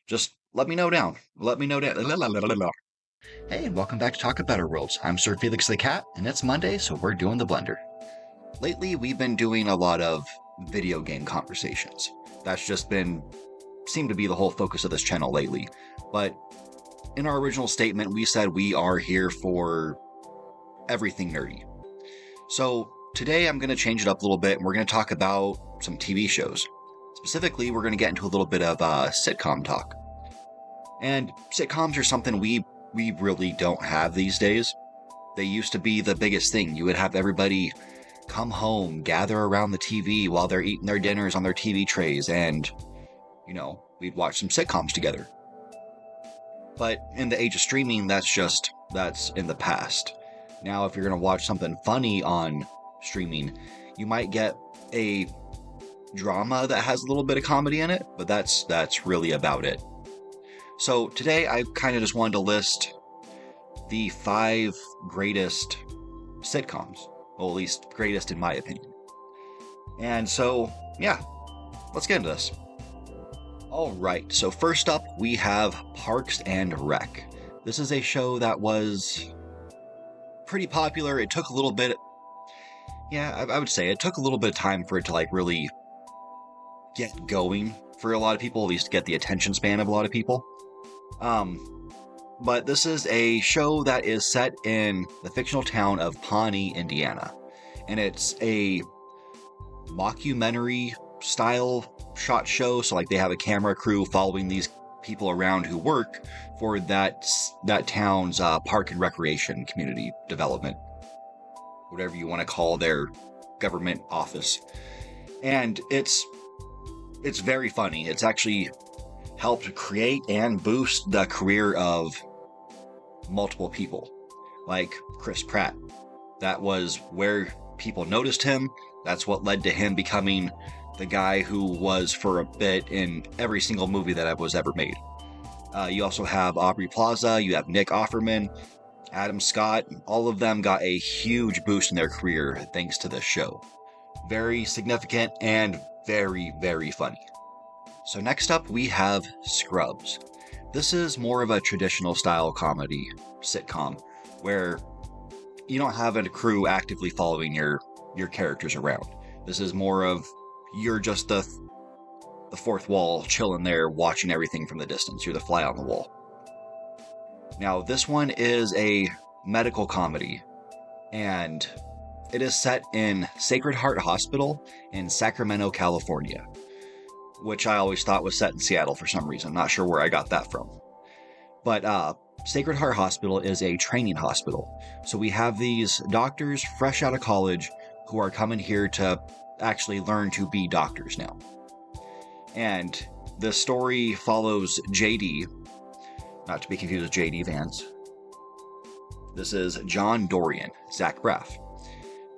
Just let me know down. Let me know down. Hey, and welcome back to Talk About Our Worlds. I'm SirFelixTheCat, and it's Monday, so we're doing the blender. Lately, we've been doing a lot of video game conversations. That's just seemed to be the whole focus of this channel lately. But in our original statement, we said we are here for everything nerdy. So today I'm going to change it up a little bit, and we're going to talk about some TV shows. Specifically, we're going to get into a little bit of sitcom talk. And sitcoms are something we really don't have these days. They used to be the biggest thing. You would have everybody come home, gather around the TV while they're eating their dinners on their TV trays, and, we'd watch some sitcoms together. But in the age of streaming, that's in the past. Now, if you're going to watch something funny on streaming, you might get a drama that has a little bit of comedy in it, but that's really about it. So today I kind of just wanted to list the 5 greatest sitcoms. Well, at least greatest in my opinion. And so, yeah, let's get into this. All right, so first up we have Parks and Rec. This is a show that was pretty popular. It took a little bit, I would say it took a little bit of time for it to really get going for a lot of people, at least get the attention span of a lot of people. But this is a show that is set in the fictional town of Pawnee, Indiana. And it's a mockumentary style shot show. So they have a camera crew following these people around who work for that town's park and recreation community development, whatever you want to call their government office. And it's very funny. It's actually helped create and boost the career of multiple people, like Chris Pratt. That was where people noticed him. That's what led to him becoming the guy who was for a bit in every single movie that was ever made. You also have Aubrey Plaza, you have Nick Offerman, Adam Scott. All of them got a huge boost in their career thanks to this show. Very significant and very, very funny. So next up we have Scrubs. This is more of a traditional style comedy sitcom where you don't have a crew actively following your characters around. This is more of you're just the fourth wall chilling there watching everything from the distance. You're the fly on the wall. Now this one is a medical comedy, and it is set in Sacred Heart Hospital in Sacramento, California, which I always thought was set in Seattle for some reason. Not sure where I got that from. But Sacred Heart Hospital is a training hospital. So we have these doctors fresh out of college who are coming here to actually learn to be doctors now. And the story follows JD, not to be confused with JD Vance. This is John Dorian, Zach Braff.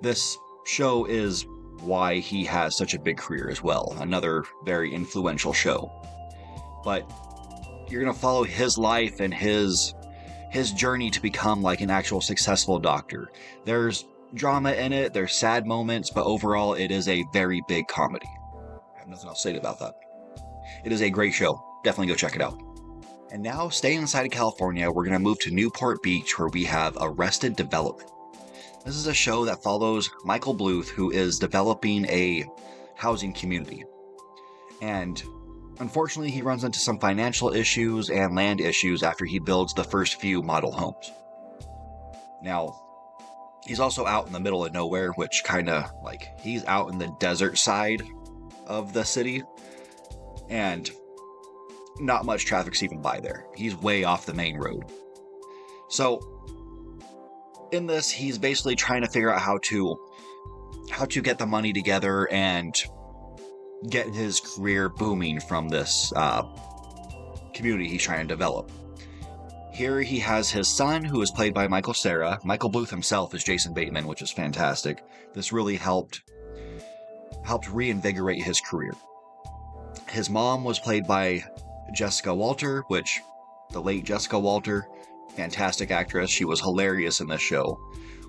This show is why he has such a big career as well. Another very influential show. But you're going to follow his life and his journey to become an actual successful doctor. There's drama in it, there's sad moments, but overall it is a very big comedy. I have nothing else to say about that. It is a great show. Definitely go check it out. And now, staying inside of California, we're going to move to Newport Beach, where we have Arrested Development. This is a show that follows Michael Bluth, who is developing a housing community. And unfortunately, he runs into some financial issues and land issues after he builds the first few model homes. Now, he's also out in the middle of nowhere, which he's out in the desert side of the city. And not much traffic's even by there. He's way off the main road. So in this, he's basically trying to figure out how to get the money together and get his career booming from this community he's trying to develop. Here he has his son, who is played by Michael Cera. Michael Bluth himself is Jason Bateman, which is fantastic. This really helped reinvigorate his career. His mom was played by Jessica Walter, the late Jessica Walter, fantastic actress. She was hilarious in this show.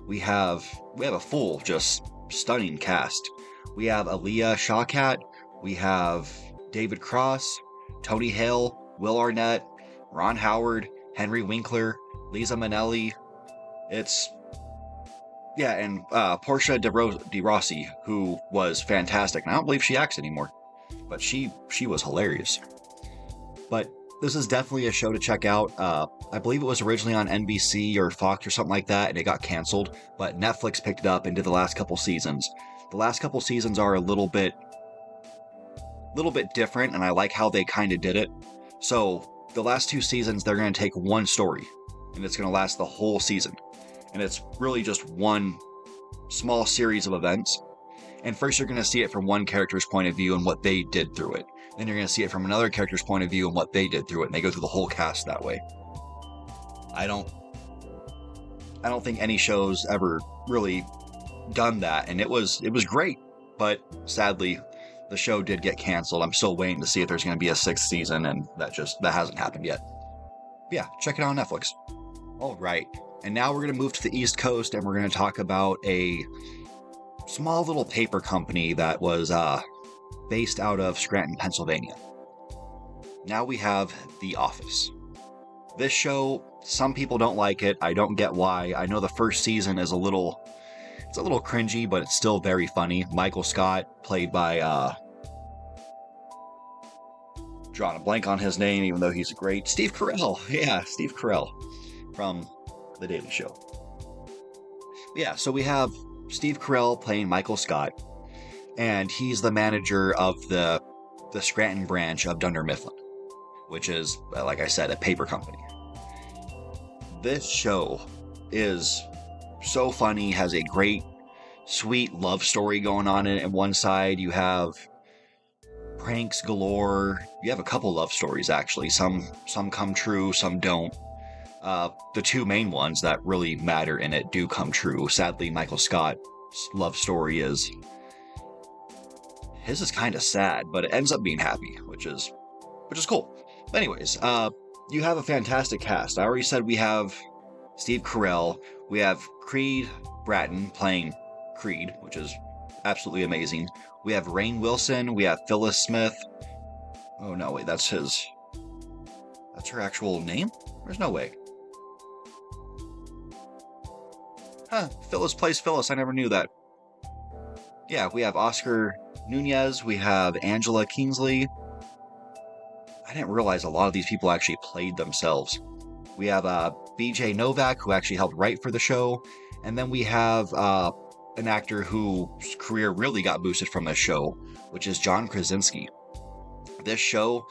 We have a full, just stunning cast. We have Aaliyah Shawkat, we have David Cross, Tony Hale, Will Arnett, Ron Howard, Henry Winkler, Lisa Minnelli. It's and Portia de Rossi, who was fantastic. And I don't believe she acts anymore, but she was hilarious. But this is definitely a show to check out. I believe it was originally on NBC or Fox or something like that, and it got canceled. But Netflix picked it up and did the last couple seasons. The last couple seasons are a little bit different, and I like how they kind of did it. So the last 2 seasons, they're going to take one story, and it's going to last the whole season. And it's really just one small series of events. And first you're going to see it from one character's point of view and what they did through it. Then you're going to see it from another character's point of view and what they did through it. And they go through the whole cast that way. I don't think any show's ever really done that. And it was great. But sadly, the show did get canceled. I'm still waiting to see if there's going to be a 6th season, and that hasn't happened yet. But yeah, check it out on Netflix. All right. And now we're going to move to the East Coast, and we're going to talk about a small little paper company that was based out of Scranton, Pennsylvania. Now we have The Office. This show, some people don't like it. I don't get why. I know the first season is a little cringy, but it's still very funny. Michael Scott, played by drawing a blank on his name, even though he's great. Steve Carell. Yeah, Steve Carell from The Daily Show. Yeah, so we have Steve Carell playing Michael Scott, and he's the manager of the Scranton branch of Dunder Mifflin, which is, like I said, a paper company. This show is so funny, has a great, sweet love story going on in one side. You have pranks galore. You have a couple love stories, actually. Some come true, some don't. The 2 main ones that really matter in it do come true. Sadly, Michael Scott's love story is kind of sad, but it ends up being happy, which is cool. But anyways, you have a fantastic cast. I already said we have Steve Carell. We have Creed Bratton playing Creed, which is absolutely amazing. We have Rainn Wilson. We have Phyllis Smith. Oh no, wait, that's her actual name? There's no way. Huh, Phyllis plays Phyllis. I never knew that. Yeah, we have Oscar Nunez. We have Angela Kingsley. I didn't realize a lot of these people actually played themselves. We have BJ Novak, who actually helped write for the show. And then we have an actor whose career really got boosted from this show, which is John Krasinski. This show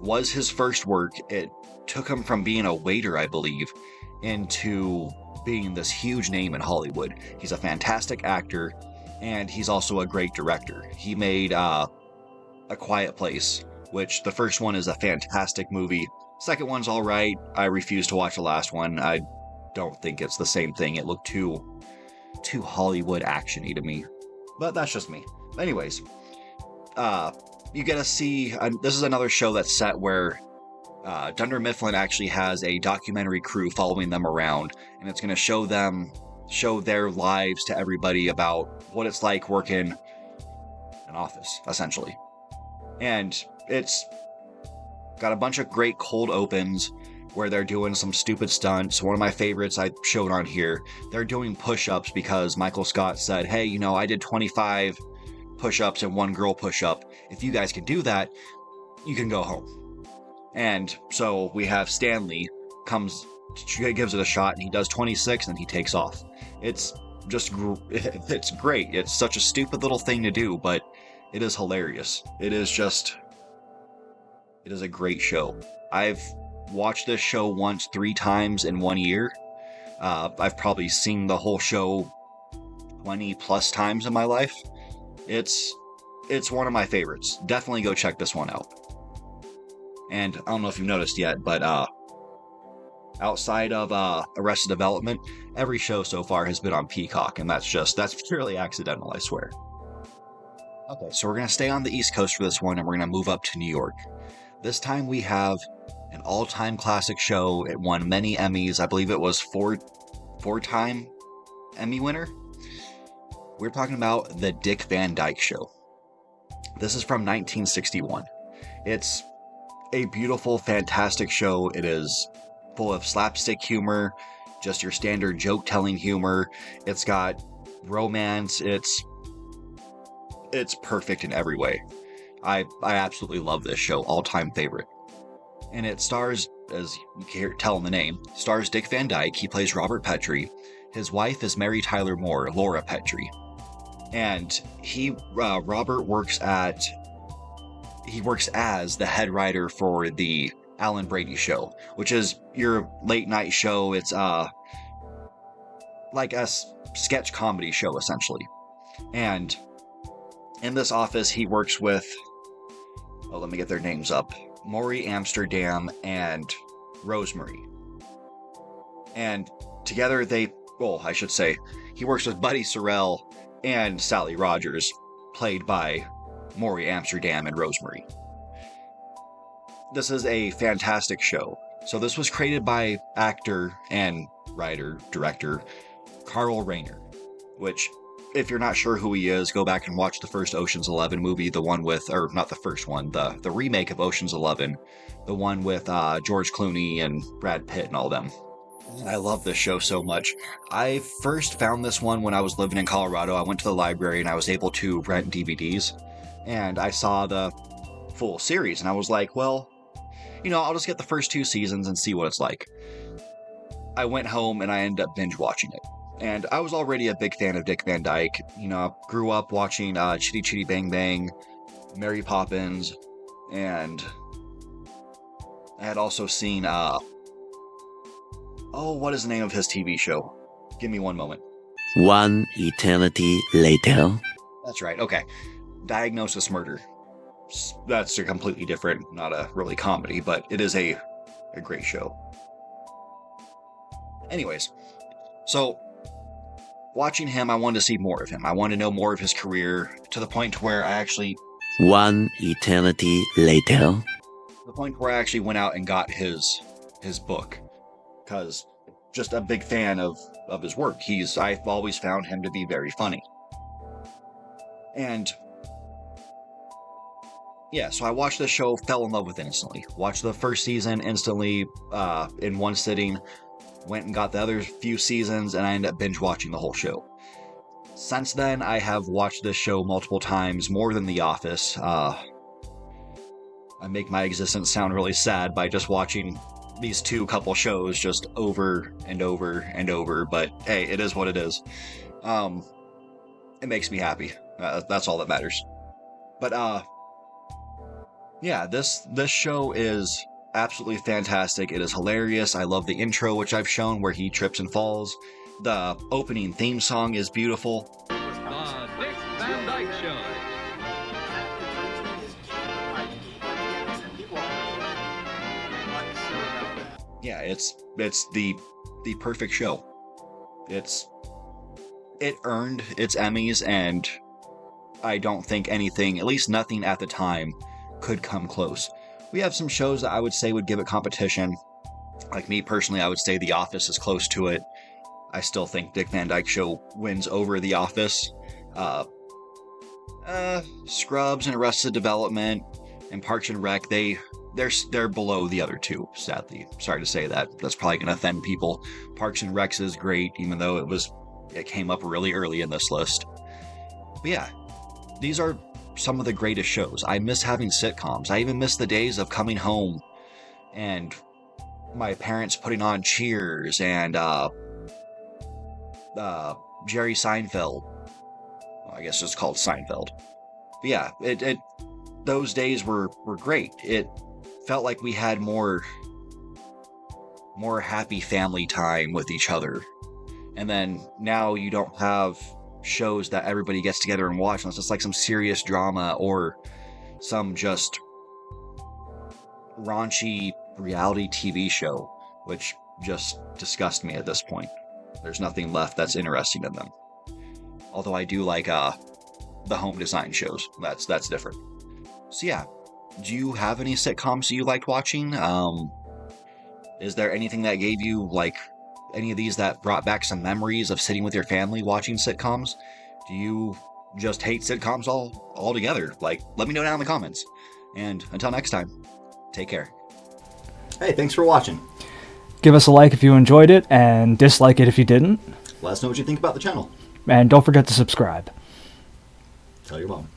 was his first work. It took him from being a waiter, I believe, into being this huge name in Hollywood. He's a fantastic actor, and he's also a great director. He made A Quiet Place, which the first one is a fantastic movie. Second one's all right. I refuse to watch the last one. I don't think it's the same thing. It looked too Hollywood action-y to me. But that's just me. Anyways, you get to see... this is another show that's set where Dunder Mifflin actually has a documentary crew following them around, and it's going to show their lives to everybody about what it's like working an office, essentially. And it's got a bunch of great cold opens where they're doing some stupid stunts. One of my favorites I showed on here, they're doing push-ups because Michael Scott said, hey, I did 25 push-ups and 1 girl push-up. If you guys can do that, you can go home. And so we have Stanley gives it a shot, and he does 26, and he takes off. It's great. It's such a stupid little thing to do, but it is hilarious. It is a great show. I've watched this show once 3 times in 1 year. I've probably seen the whole show 20 plus times in my life. It's one of my favorites. Definitely go check this one out. And I don't know if you've noticed yet, but outside of Arrested Development, every show so far has been on Peacock, and that's purely accidental, I swear. Okay, so we're going to stay on the East Coast for this one, and we're going to move up to New York. This time we have an all-time classic show. It won many Emmys. I believe it was four-time Emmy winner. We're talking about The Dick Van Dyke Show. This is from 1961. It's a beautiful, fantastic show. It is full of slapstick humor, just your standard joke-telling humor. It's got romance. It's perfect in every way. I absolutely love this show. All-time favorite. And it stars, as you can tell in the name, stars Dick Van Dyke. He plays Robert Petrie. His wife is Mary Tyler Moore, Laura Petrie. And Robert works as the head writer for the Alan Brady Show, which is your late night show. It's like a sketch comedy show, essentially. And in this office, he works with, let me get their names up, Maury Amsterdam and Rosemary. And together he works with Buddy Sorrell and Sally Rogers, played by Maury Amsterdam and Rosemary. This is a fantastic show. So this was created by actor and director Carl Reiner, which, if you're not sure who he is, go back and watch the first Ocean's 11 movie, the one with, or not the first one, the remake of Ocean's 11, the one with George Clooney and Brad Pitt and all them. I love this show so much. I first found this one when I was living in Colorado. I went to the library and I was able to rent DVDs, and I saw the full series, and I was like, well, I'll just get the first 2 seasons and see what it's like. I went home and I ended up binge watching it. And I was already a big fan of Dick Van Dyke. Grew up watching Chitty Chitty Bang Bang, Mary Poppins, and I had also seen, what is the name of his TV show? Give me one moment. One eternity later. That's right, okay. Diagnosis Murder. That's a completely different, not a really comedy, but it is a great show. Anyways, so watching him, I wanted to see more of him. I wanted to know more of his career, to the point where I actually... One eternity later. To the point where I actually went out and got his book, because just a big fan of his work. I've always found him to be very funny. And yeah, so I watched this show, fell in love with it instantly. Watched the first season instantly in one sitting. Went and got the other few seasons, and I ended up binge watching the whole show. Since then, I have watched this show multiple times, more than The Office. I make my existence sound really sad by just watching these couple shows just over and over and over, but hey, it is what it is. It makes me happy. That's all that matters. But yeah, this show is absolutely fantastic. It is hilarious. I love the intro, which I've shown, where he trips and falls. The opening theme song is beautiful. The Dick Van Dyke Show. Yeah, it's the perfect show. It earned its Emmys, and I don't think anything, at least nothing at the time, could come close. We have some shows that I would say would give it competition. Like me personally, I would say The Office is close to it. I still think Dick Van Dyke Show wins over The Office. Scrubs and Arrested Development and Parks and Rec, they're below the other two, sadly. Sorry to say that. That's probably going to offend people. Parks and Rec is great, even though it came up really early in this list. But yeah, these are some of the greatest shows. I miss having sitcoms. I even miss the days of coming home and my parents putting on Cheers and Jerry Seinfeld. Well, I guess it's called Seinfeld. But yeah, those days were great. It felt like we had more happy family time with each other. And then now you don't have shows that everybody gets together and watch unless it's like some serious drama or some just raunchy reality TV show, which just disgusts me at this point. There's nothing left that's interesting in them. Although I do like the home design shows. That's different. So yeah, do you have any sitcoms that you liked watching? Is there anything that gave you like any of these that brought back some memories of sitting with your family watching sitcoms? Do you just hate sitcoms altogether? Like, let me know down in the comments. And until next time. Take care. Hey, thanks for watching. Give us a like if you enjoyed it, and dislike it if you didn't. Let us know what you think about the channel. And don't forget to subscribe. Tell your mom.